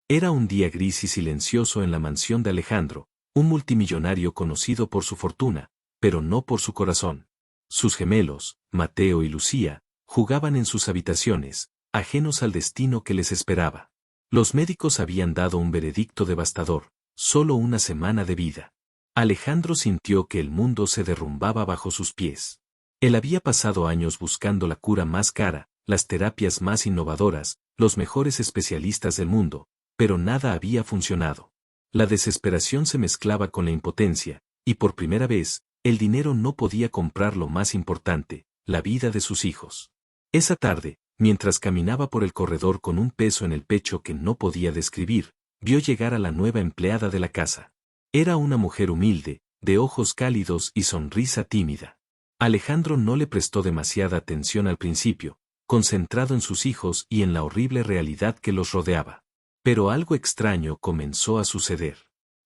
Era un día gris y silencioso en la mansión de Alejandro, un multimillonario conocido por su fortuna, pero no por su corazón. Sus gemelos, Mateo y Lucía, jugaban en sus habitaciones, ajenos al destino que les esperaba. Los médicos habían dado un veredicto devastador, solo una semana de vida. Alejandro sintió que el mundo se derrumbaba bajo sus pies. Él había pasado años buscando la cura más cara, las terapias más innovadoras, los mejores especialistas del mundo, pero nada había funcionado. La desesperación se mezclaba con la impotencia, y por primera vez, el dinero no podía comprar lo más importante, la vida de sus hijos. Esa tarde, mientras caminaba por el corredor con un peso en el pecho que no podía describir, vio llegar a la nueva empleada de la casa. Era una mujer humilde, de ojos cálidos y sonrisa tímida. Alejandro no le prestó demasiada atención al principio, concentrado en sus hijos y en la horrible realidad que los rodeaba. Pero algo extraño comenzó a suceder.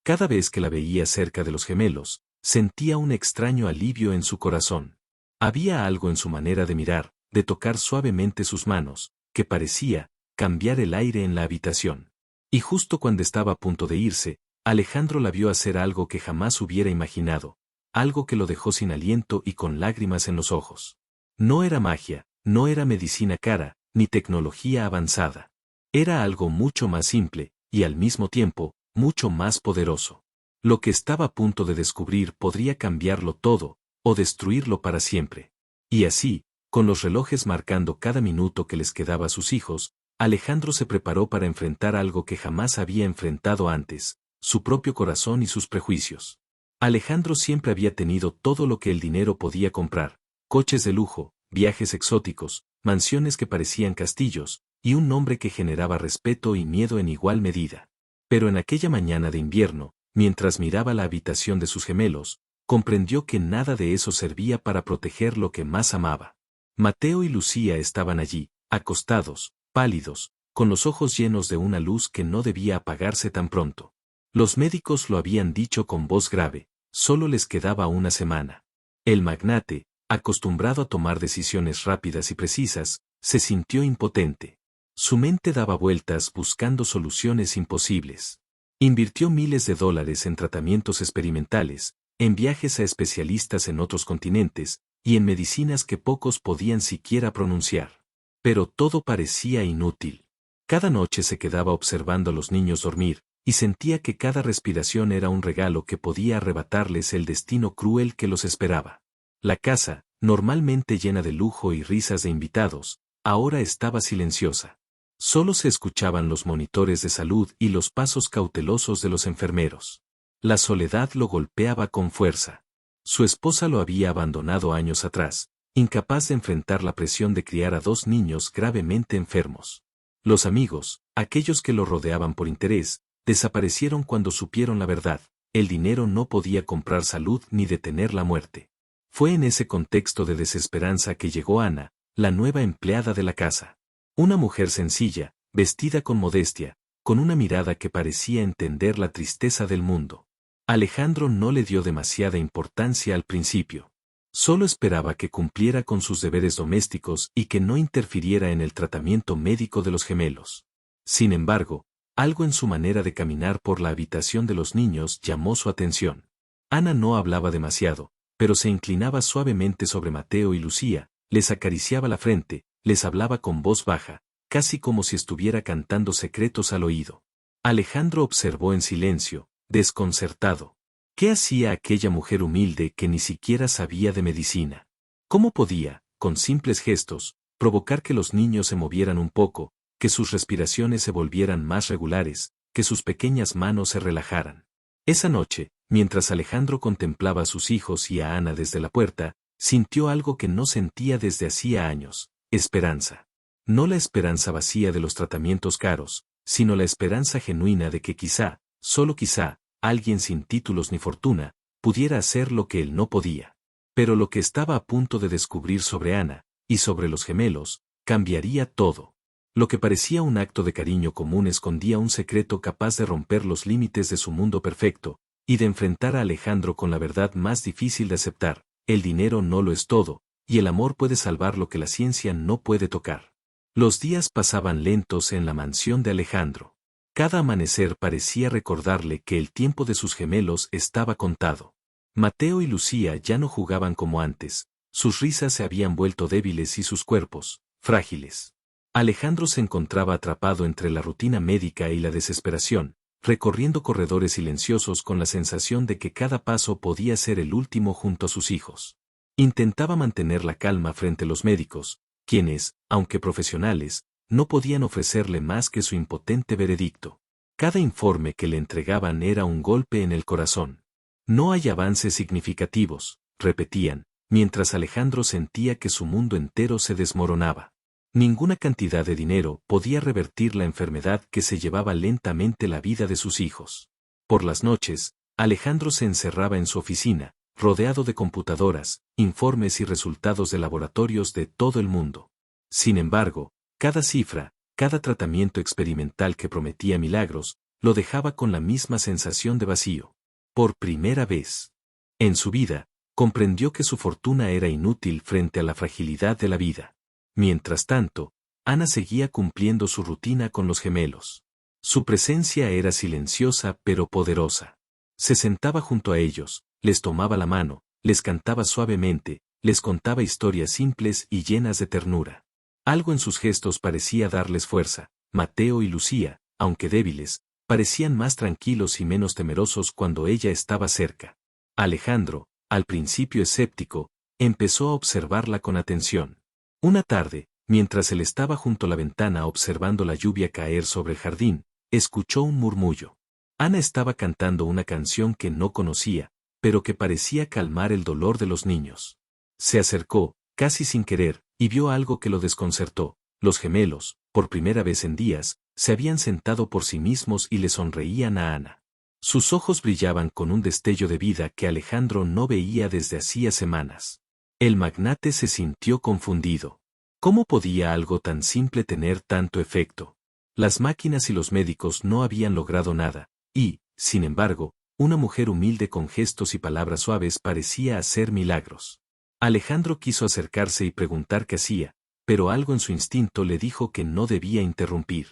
Cada vez que la veía cerca de los gemelos, sentía un extraño alivio en su corazón. Había algo en su manera de mirar, de tocar suavemente sus manos, que parecía cambiar el aire en la habitación. Y justo cuando estaba a punto de irse, Alejandro la vio hacer algo que jamás hubiera imaginado, algo que lo dejó sin aliento y con lágrimas en los ojos. No era magia, no era medicina cara, ni tecnología avanzada. Era algo mucho más simple, y al mismo tiempo, mucho más poderoso. Lo que estaba a punto de descubrir podría cambiarlo todo, o destruirlo para siempre. Y así, con los relojes marcando cada minuto que les quedaba a sus hijos, Alejandro se preparó para enfrentar algo que jamás había enfrentado antes, su propio corazón y sus prejuicios. Alejandro siempre había tenido todo lo que el dinero podía comprar: coches de lujo, viajes exóticos, mansiones que parecían castillos, y un nombre que generaba respeto y miedo en igual medida. Pero en aquella mañana de invierno, mientras miraba la habitación de sus gemelos, comprendió que nada de eso servía para proteger lo que más amaba. Mateo y Lucía estaban allí, acostados, pálidos, con los ojos llenos de una luz que no debía apagarse tan pronto. Los médicos lo habían dicho con voz grave, solo les quedaba una semana. El magnate, acostumbrado a tomar decisiones rápidas y precisas, se sintió impotente. Su mente daba vueltas buscando soluciones imposibles. Invirtió miles de dólares en tratamientos experimentales, en viajes a especialistas en otros continentes, y en medicinas que pocos podían siquiera pronunciar. Pero todo parecía inútil. Cada noche se quedaba observando a los niños dormir, y sentía que cada respiración era un regalo que podía arrebatarles el destino cruel que los esperaba. La casa, normalmente llena de lujo y risas de invitados, ahora estaba silenciosa. Solo se escuchaban los monitores de salud y los pasos cautelosos de los enfermeros. La soledad lo golpeaba con fuerza. Su esposa lo había abandonado años atrás, incapaz de enfrentar la presión de criar a dos niños gravemente enfermos. Los amigos, aquellos que lo rodeaban por interés, desaparecieron cuando supieron la verdad: el dinero no podía comprar salud ni detener la muerte. Fue en ese contexto de desesperanza que llegó Ana, la nueva empleada de la casa. Una mujer sencilla, vestida con modestia, con una mirada que parecía entender la tristeza del mundo. Alejandro no le dio demasiada importancia al principio. Solo esperaba que cumpliera con sus deberes domésticos y que no interfiriera en el tratamiento médico de los gemelos. Sin embargo, algo en su manera de caminar por la habitación de los niños llamó su atención. Ana no hablaba demasiado, pero se inclinaba suavemente sobre Mateo y Lucía, les acariciaba la frente, les hablaba con voz baja, casi como si estuviera cantando secretos al oído. Alejandro observó en silencio, desconcertado. ¿Qué hacía aquella mujer humilde que ni siquiera sabía de medicina? ¿Cómo podía, con simples gestos, provocar que los niños se movieran un poco, que sus respiraciones se volvieran más regulares, que sus pequeñas manos se relajaran? Esa noche, mientras Alejandro contemplaba a sus hijos y a Ana desde la puerta, sintió algo que no sentía desde hacía años: esperanza. No la esperanza vacía de los tratamientos caros, sino la esperanza genuina de que quizá, solo quizá, alguien sin títulos ni fortuna, pudiera hacer lo que él no podía. Pero lo que estaba a punto de descubrir sobre Ana, y sobre los gemelos, cambiaría todo. Lo que parecía un acto de cariño común escondía un secreto capaz de romper los límites de su mundo perfecto, y de enfrentar a Alejandro con la verdad más difícil de aceptar: el dinero no lo es todo, y el amor puede salvar lo que la ciencia no puede tocar. Los días pasaban lentos en la mansión de Alejandro. Cada amanecer parecía recordarle que el tiempo de sus gemelos estaba contado. Mateo y Lucía ya no jugaban como antes, sus risas se habían vuelto débiles y sus cuerpos, frágiles. Alejandro se encontraba atrapado entre la rutina médica y la desesperación, recorriendo corredores silenciosos con la sensación de que cada paso podía ser el último junto a sus hijos. Intentaba mantener la calma frente a los médicos, quienes, aunque profesionales, no podían ofrecerle más que su impotente veredicto. Cada informe que le entregaban era un golpe en el corazón. No hay avances significativos, repetían, mientras Alejandro sentía que su mundo entero se desmoronaba. Ninguna cantidad de dinero podía revertir la enfermedad que se llevaba lentamente la vida de sus hijos. Por las noches, Alejandro se encerraba en su oficina, rodeado de computadoras, informes y resultados de laboratorios de todo el mundo. Sin embargo, cada cifra, cada tratamiento experimental que prometía milagros, lo dejaba con la misma sensación de vacío. Por primera vez en su vida, comprendió que su fortuna era inútil frente a la fragilidad de la vida. Mientras tanto, Ana seguía cumpliendo su rutina con los gemelos. Su presencia era silenciosa pero poderosa. Se sentaba junto a ellos, les tomaba la mano, les cantaba suavemente, les contaba historias simples y llenas de ternura. Algo en sus gestos parecía darles fuerza. Mateo y Lucía, aunque débiles, parecían más tranquilos y menos temerosos cuando ella estaba cerca. Alejandro, al principio escéptico, empezó a observarla con atención. Una tarde, mientras él estaba junto a la ventana observando la lluvia caer sobre el jardín, escuchó un murmullo. Ana estaba cantando una canción que no conocía, pero que parecía calmar el dolor de los niños. Se acercó, casi sin querer, y vio algo que lo desconcertó. Los gemelos, por primera vez en días, se habían sentado por sí mismos y le sonreían a Ana. Sus ojos brillaban con un destello de vida que Alejandro no veía desde hacía semanas. El magnate se sintió confundido. ¿Cómo podía algo tan simple tener tanto efecto? Las máquinas y los médicos no habían logrado nada, y, sin embargo, una mujer humilde con gestos y palabras suaves parecía hacer milagros. Alejandro quiso acercarse y preguntar qué hacía, pero algo en su instinto le dijo que no debía interrumpir.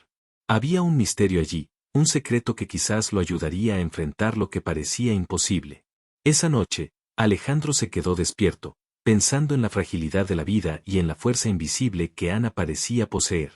Había un misterio allí, un secreto que quizás lo ayudaría a enfrentar lo que parecía imposible. Esa noche, Alejandro se quedó despierto, pensando en la fragilidad de la vida y en la fuerza invisible que Ana parecía poseer.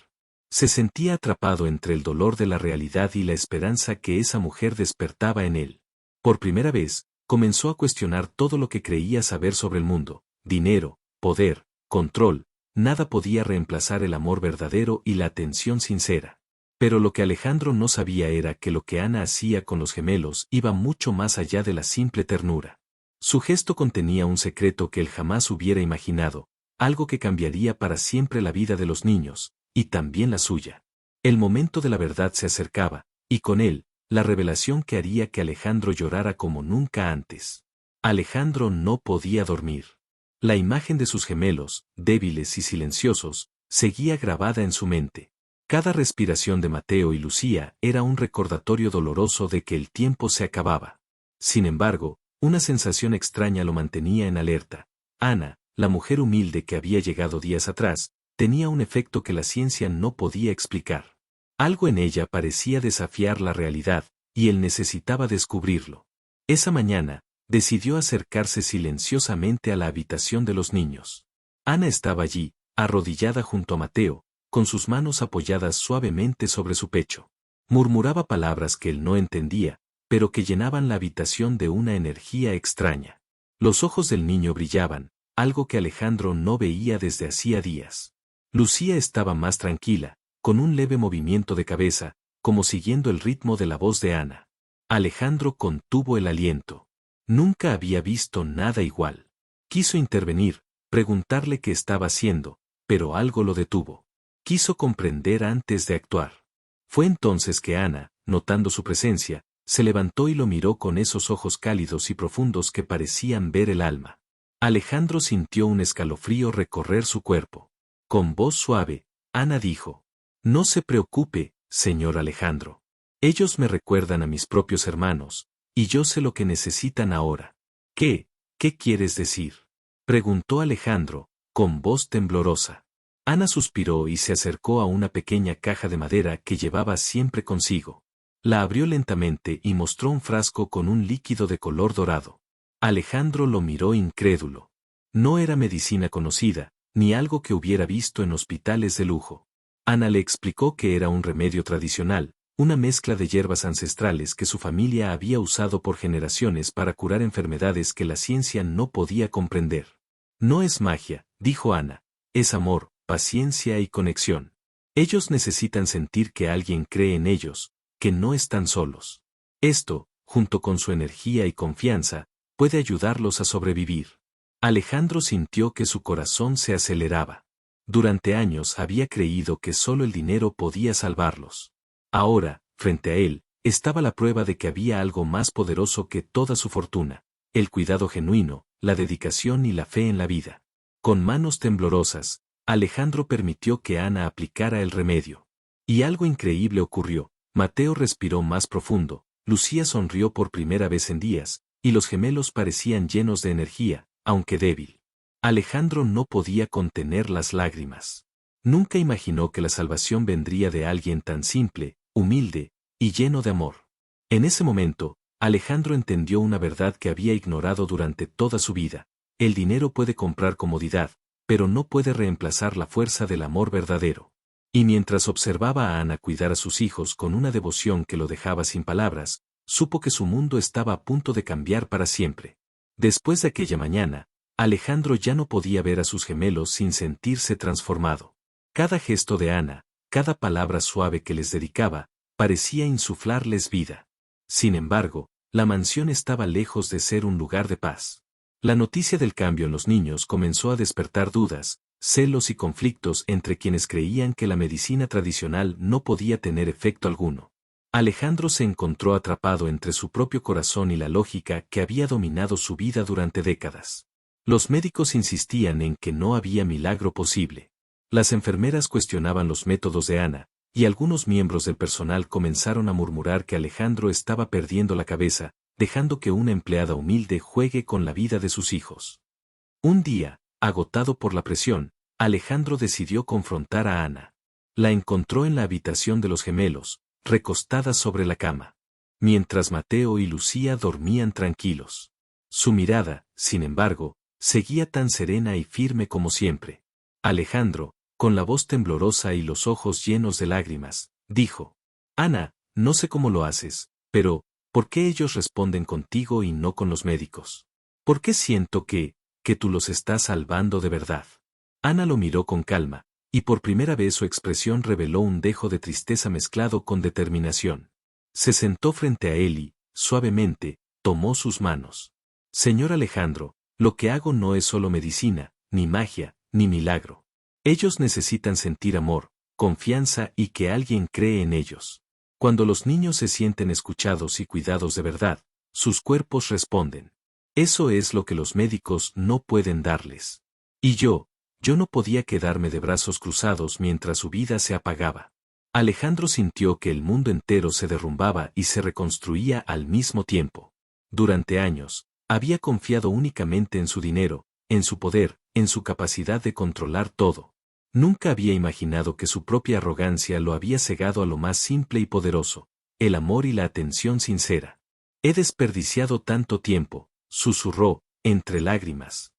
Se sentía atrapado entre el dolor de la realidad y la esperanza que esa mujer despertaba en él. Por primera vez, comenzó a cuestionar todo lo que creía saber sobre el mundo: dinero, poder, control. Nada podía reemplazar el amor verdadero y la atención sincera. Pero lo que Alejandro no sabía era que lo que Ana hacía con los gemelos iba mucho más allá de la simple ternura. Su gesto contenía un secreto que él jamás hubiera imaginado, algo que cambiaría para siempre la vida de los niños, y también la suya. El momento de la verdad se acercaba, y con él, la revelación que haría que Alejandro llorara como nunca antes. Alejandro no podía dormir. La imagen de sus gemelos, débiles y silenciosos, seguía grabada en su mente. Cada respiración de Mateo y Lucía era un recordatorio doloroso de que el tiempo se acababa. Sin embargo, una sensación extraña lo mantenía en alerta. Ana, la mujer humilde que había llegado días atrás, tenía un efecto que la ciencia no podía explicar. Algo en ella parecía desafiar la realidad, y él necesitaba descubrirlo. Esa mañana, decidió acercarse silenciosamente a la habitación de los niños. Ana estaba allí, arrodillada junto a Mateo, con sus manos apoyadas suavemente sobre su pecho. Murmuraba palabras que él no entendía, pero que llenaban la habitación de una energía extraña. Los ojos del niño brillaban, algo que Alejandro no veía desde hacía días. Lucía estaba más tranquila, con un leve movimiento de cabeza, como siguiendo el ritmo de la voz de Ana. Alejandro contuvo el aliento. Nunca había visto nada igual. Quiso intervenir, preguntarle qué estaba haciendo, pero algo lo detuvo. Quiso comprender antes de actuar. Fue entonces que Ana, notando su presencia, se levantó y lo miró con esos ojos cálidos y profundos que parecían ver el alma. Alejandro sintió un escalofrío recorrer su cuerpo. Con voz suave, Ana dijo: «No se preocupe, señor Alejandro. Ellos me recuerdan a mis propios hermanos, y yo sé lo que necesitan ahora». «¿Qué quieres decir?», preguntó Alejandro, con voz temblorosa. Ana suspiró y se acercó a una pequeña caja de madera que llevaba siempre consigo. La abrió lentamente y mostró un frasco con un líquido de color dorado. Alejandro lo miró incrédulo. No era medicina conocida, ni algo que hubiera visto en hospitales de lujo. Ana le explicó que era un remedio tradicional, una mezcla de hierbas ancestrales que su familia había usado por generaciones para curar enfermedades que la ciencia no podía comprender. No es magia, dijo Ana, es amor, paciencia y conexión. Ellos necesitan sentir que alguien cree en ellos, que no están solos. Esto, junto con su energía y confianza, puede ayudarlos a sobrevivir. Alejandro sintió que su corazón se aceleraba. Durante años había creído que solo el dinero podía salvarlos. Ahora, frente a él, estaba la prueba de que había algo más poderoso que toda su fortuna: el cuidado genuino, la dedicación y la fe en la vida. Con manos temblorosas, Alejandro permitió que Ana aplicara el remedio. Y algo increíble ocurrió. Mateo respiró más profundo, Lucía sonrió por primera vez en días, y los gemelos parecían llenos de energía, aunque débil. Alejandro no podía contener las lágrimas. Nunca imaginó que la salvación vendría de alguien tan simple, humilde y lleno de amor. En ese momento, Alejandro entendió una verdad que había ignorado durante toda su vida: el dinero puede comprar comodidad, pero no puede reemplazar la fuerza del amor verdadero. Y mientras observaba a Ana cuidar a sus hijos con una devoción que lo dejaba sin palabras, supo que su mundo estaba a punto de cambiar para siempre. Después de aquella mañana, Alejandro ya no podía ver a sus gemelos sin sentirse transformado. Cada gesto de Ana, cada palabra suave que les dedicaba, parecía insuflarles vida. Sin embargo, la mansión estaba lejos de ser un lugar de paz. La noticia del cambio en los niños comenzó a despertar dudas, celos y conflictos entre quienes creían que la medicina tradicional no podía tener efecto alguno. Alejandro se encontró atrapado entre su propio corazón y la lógica que había dominado su vida durante décadas. Los médicos insistían en que no había milagro posible. Las enfermeras cuestionaban los métodos de Ana, y algunos miembros del personal comenzaron a murmurar que Alejandro estaba perdiendo la cabeza, dejando que una empleada humilde juegue con la vida de sus hijos. Un día, agotado por la presión, Alejandro decidió confrontar a Ana. La encontró en la habitación de los gemelos, recostada sobre la cama, mientras Mateo y Lucía dormían tranquilos. Su mirada, sin embargo, seguía tan serena y firme como siempre. Alejandro, con la voz temblorosa y los ojos llenos de lágrimas, dijo: Ana, no sé cómo lo haces, pero, ¿por qué ellos responden contigo y no con los médicos? ¿Por qué siento que tú los estás salvando de verdad? Ana lo miró con calma, y por primera vez su expresión reveló un dejo de tristeza mezclado con determinación. Se sentó frente a él y, suavemente, tomó sus manos. Señor Alejandro, lo que hago no es solo medicina, ni magia, ni milagro. Ellos necesitan sentir amor, confianza y que alguien cree en ellos. Cuando los niños se sienten escuchados y cuidados de verdad, sus cuerpos responden. Eso es lo que los médicos no pueden darles. Y yo no podía quedarme de brazos cruzados mientras su vida se apagaba. Alejandro sintió que el mundo entero se derrumbaba y se reconstruía al mismo tiempo. Durante años, había confiado únicamente en su dinero, en su poder, en su capacidad de controlar todo. Nunca había imaginado que su propia arrogancia lo había cegado a lo más simple y poderoso: el amor y la atención sincera. He desperdiciado tanto tiempo, susurró, entre lágrimas.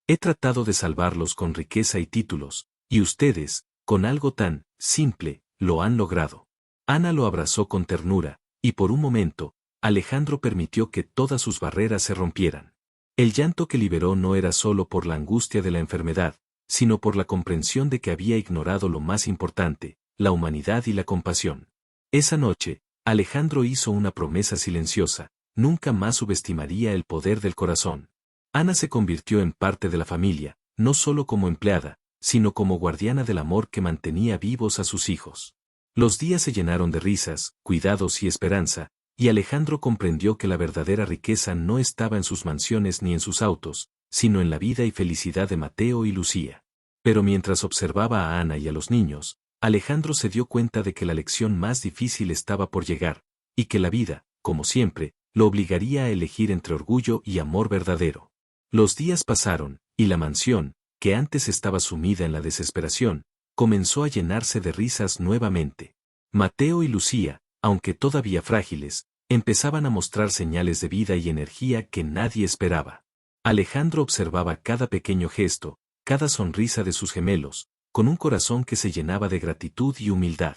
He tratado de salvarlos con riqueza y títulos, y ustedes, con algo tan simple, lo han logrado. Ana lo abrazó con ternura, y por un momento, Alejandro permitió que todas sus barreras se rompieran. El llanto que liberó no era solo por la angustia de la enfermedad, sino por la comprensión de que había ignorado lo más importante: la humanidad y la compasión. Esa noche, Alejandro hizo una promesa silenciosa: nunca más subestimaría el poder del corazón. Ana se convirtió en parte de la familia, no solo como empleada, sino como guardiana del amor que mantenía vivos a sus hijos. Los días se llenaron de risas, cuidados y esperanza, y Alejandro comprendió que la verdadera riqueza no estaba en sus mansiones ni en sus autos, sino en la vida y felicidad de Mateo y Lucía. Pero mientras observaba a Ana y a los niños, Alejandro se dio cuenta de que la lección más difícil estaba por llegar, y que la vida, como siempre, lo obligaría a elegir entre orgullo y amor verdadero. Los días pasaron, y la mansión, que antes estaba sumida en la desesperación, comenzó a llenarse de risas nuevamente. Mateo y Lucía, aunque todavía frágiles, empezaban a mostrar señales de vida y energía que nadie esperaba. Alejandro observaba cada pequeño gesto, cada sonrisa de sus gemelos, con un corazón que se llenaba de gratitud y humildad.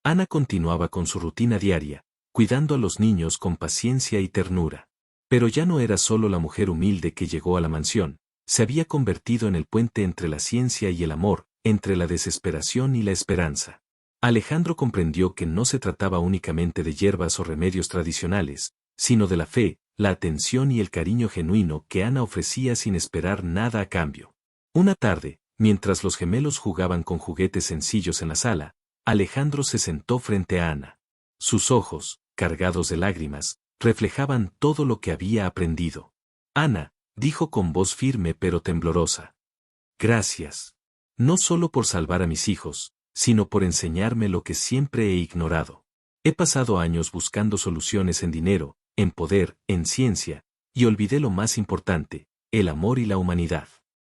Ana continuaba con su rutina diaria, cuidando a los niños con paciencia y ternura. Pero ya no era solo la mujer humilde que llegó a la mansión, se había convertido en el puente entre la ciencia y el amor, entre la desesperación y la esperanza. Alejandro comprendió que no se trataba únicamente de hierbas o remedios tradicionales, sino de la fe, la atención y el cariño genuino que Ana ofrecía sin esperar nada a cambio. Una tarde, mientras los gemelos jugaban con juguetes sencillos en la sala, Alejandro se sentó frente a Ana. Sus ojos, cargados de lágrimas, reflejaban todo lo que había aprendido. Ana, dijo con voz firme pero temblorosa. Gracias. No solo por salvar a mis hijos, sino por enseñarme lo que siempre he ignorado. He pasado años buscando soluciones en dinero, en poder, en ciencia, y olvidé lo más importante, el amor y la humanidad.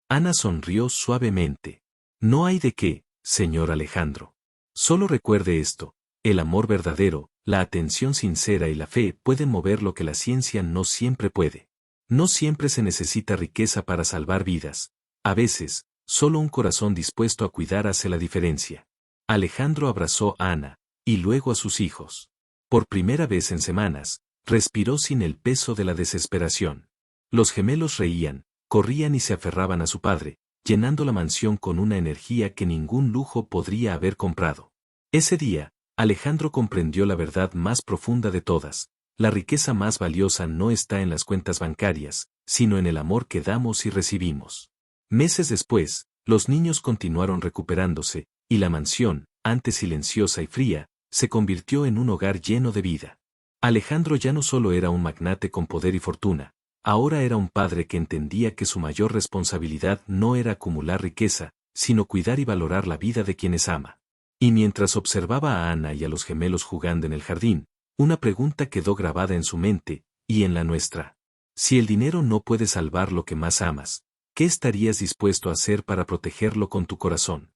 Ana sonrió suavemente. No hay de qué, señor Alejandro. Solo recuerde esto, el amor verdadero, la atención sincera y la fe pueden mover lo que la ciencia no siempre puede. No siempre se necesita riqueza para salvar vidas. A veces, solo un corazón dispuesto a cuidar hace la diferencia. Alejandro abrazó a Ana, y luego a sus hijos. Por primera vez en semanas, respiró sin el peso de la desesperación. Los gemelos reían, corrían y se aferraban a su padre, llenando la mansión con una energía que ningún lujo podría haber comprado. Ese día, Alejandro comprendió la verdad más profunda de todas. La riqueza más valiosa no está en las cuentas bancarias, sino en el amor que damos y recibimos. Meses después, los niños continuaron recuperándose, y la mansión, antes silenciosa y fría, se convirtió en un hogar lleno de vida. Alejandro ya no solo era un magnate con poder y fortuna, ahora era un padre que entendía que su mayor responsabilidad no era acumular riqueza, sino cuidar y valorar la vida de quienes ama. Y mientras observaba a Ana y a los gemelos jugando en el jardín, una pregunta quedó grabada en su mente, y en la nuestra. Si el dinero no puede salvar lo que más amas, ¿qué estarías dispuesto a hacer para protegerlo con tu corazón?